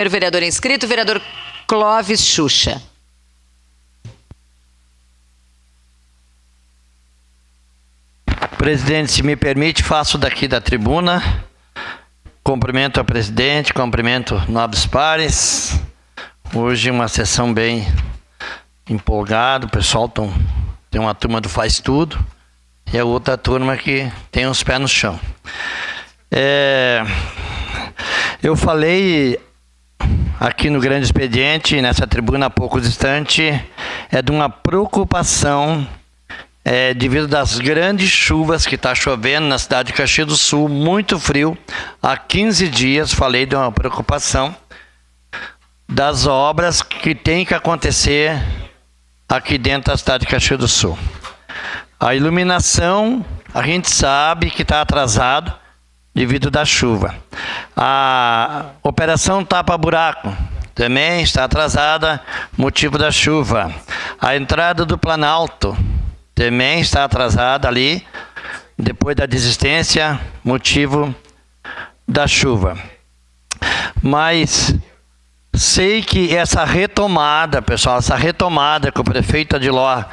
Primeiro vereador inscrito, vereador Clóvis Xuxa. Presidente, se me permite, faço daqui da tribuna. Cumprimento a presidente, cumprimento nobres pares. Hoje uma sessão bem empolgada, o pessoal tem uma turma do Faz Tudo e a outra turma que tem os pés no chão. Eu falei aqui no grande expediente, nessa tribuna há pouco distante, de uma preocupação devido das grandes chuvas que está chovendo na cidade de Caxias do Sul, muito frio. Há 15 dias falei de uma preocupação das obras que tem que acontecer aqui dentro da cidade de Caxias do Sul. A iluminação, a gente sabe que está atrasado devido da chuva. A operação tapa-buraco também está atrasada, motivo da chuva. A entrada do Planalto também está atrasada ali, depois da desistência, motivo da chuva. Mas sei que essa retomada, pessoal, essa retomada que o prefeito Adiló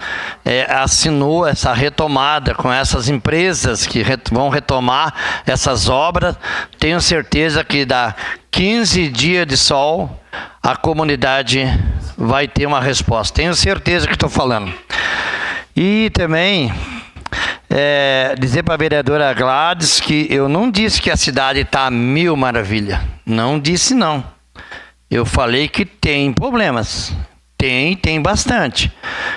assinou, essa retomada com essas empresas que vão retomar essas obras, tenho certeza que dá 15 dias de sol, a comunidade vai ter uma resposta. Tenho certeza que estou falando. E também dizer para a vereadora Gladys que eu não disse que a cidade está a mil maravilha. Não disse não. Eu falei que tem problemas. Tem bastante.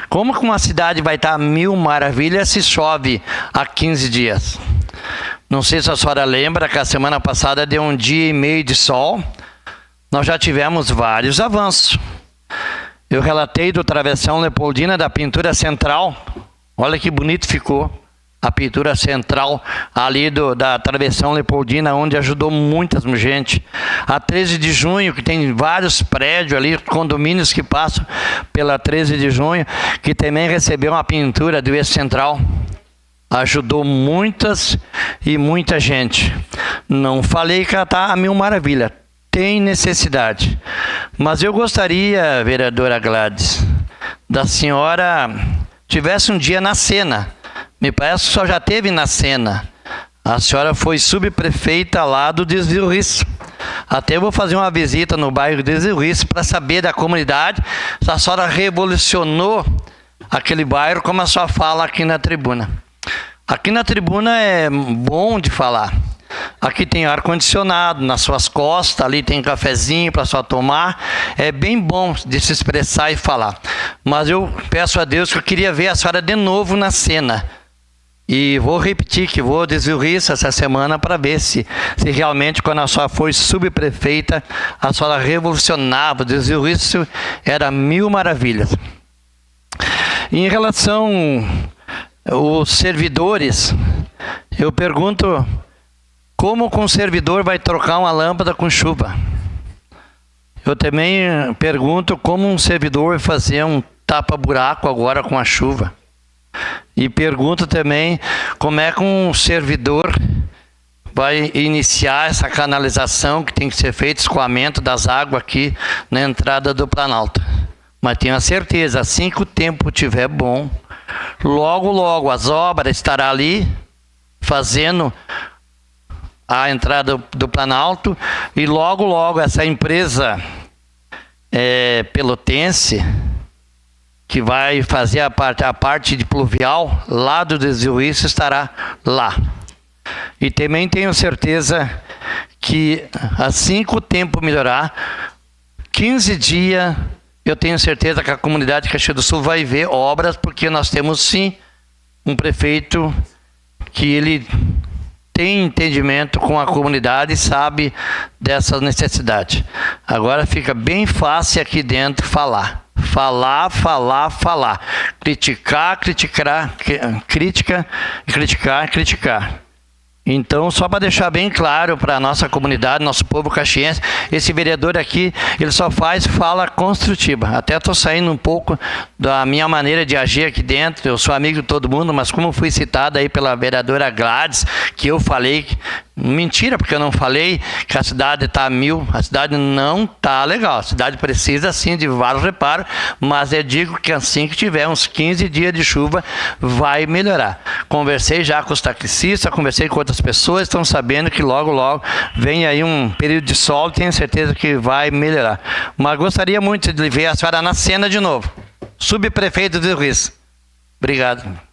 Como que uma cidade vai estar a mil maravilhas se chove há 15 dias? Não sei se a senhora lembra que a semana passada deu 1 dia e meio de sol. Nós já tivemos vários avanços. Eu relatei do travessão Leopoldina da pintura central. Olha que bonito ficou a pintura central ali da travessão Leopoldina, onde ajudou muita gente. A 13 de junho, que tem vários prédios ali, condomínios que passam pela 13 de junho, que também recebeu uma pintura do eixo central. Ajudou muitas e muita gente. Não falei que ela está a mil maravilha. Tem necessidade. Mas eu gostaria, vereadora Gladys, da senhora tivesse um dia na Sena. Me parece que a senhora já esteve na Sena. A senhora foi subprefeita lá do Desvio Risso. Até vou fazer uma visita no bairro Desvio Risso para saber da comunidade se a senhora revolucionou aquele bairro, como a senhora fala aqui na tribuna. Aqui na tribuna é bom de falar. Aqui tem ar-condicionado nas suas costas, ali tem cafezinho para só tomar. É bem bom de se expressar e falar. Mas eu peço a Deus que eu queria ver a senhora de novo na Sena. E vou repetir que vou Desvio Risso essa semana para ver se realmente, quando a senhora foi subprefeita, a senhora revolucionava. O Desvio Risso era mil maravilhas. Em relação aos servidores, eu pergunto: como que um servidor vai trocar uma lâmpada com chuva? Eu também pergunto como um servidor vai fazer um tapa-buraco agora com a chuva. E pergunto também como é que um servidor vai iniciar essa canalização que tem que ser feito, escoamento das águas aqui na entrada do Planalto. Mas tenho a certeza, assim que o tempo estiver bom, logo as obras estarão ali fazendo a entrada do Planalto, e logo essa empresa pelotense, que vai fazer a parte de pluvial lá do Desvio Risso, estará lá. E também tenho certeza que assim que o tempo melhorar, 15 dias, eu tenho certeza que a comunidade de Caxias do Sul vai ver obras, porque nós temos sim um prefeito que ele tem entendimento com a comunidade e sabe dessas necessidades. Agora fica bem fácil aqui dentro falar. Criticar. Então, só para deixar bem claro para a nossa comunidade, nosso povo caxiense, esse vereador aqui, ele só faz fala construtiva. Até estou saindo um pouco da minha maneira de agir aqui dentro, eu sou amigo de todo mundo, mas como fui citado aí pela vereadora Gladys, que eu falei, mentira, porque eu não falei que a cidade está a 1000, a cidade não está legal, a cidade precisa sim de vários reparos, mas eu digo que assim que tiver uns 15 dias de chuva, vai melhorar. Conversei já com os taxistas, conversei com outras pessoas, estão sabendo que logo, logo vem aí um período de sol, tenho certeza que vai melhorar. Mas gostaria muito de ver a senhora na cena de novo. Subprefeito de Ruiz. Obrigado.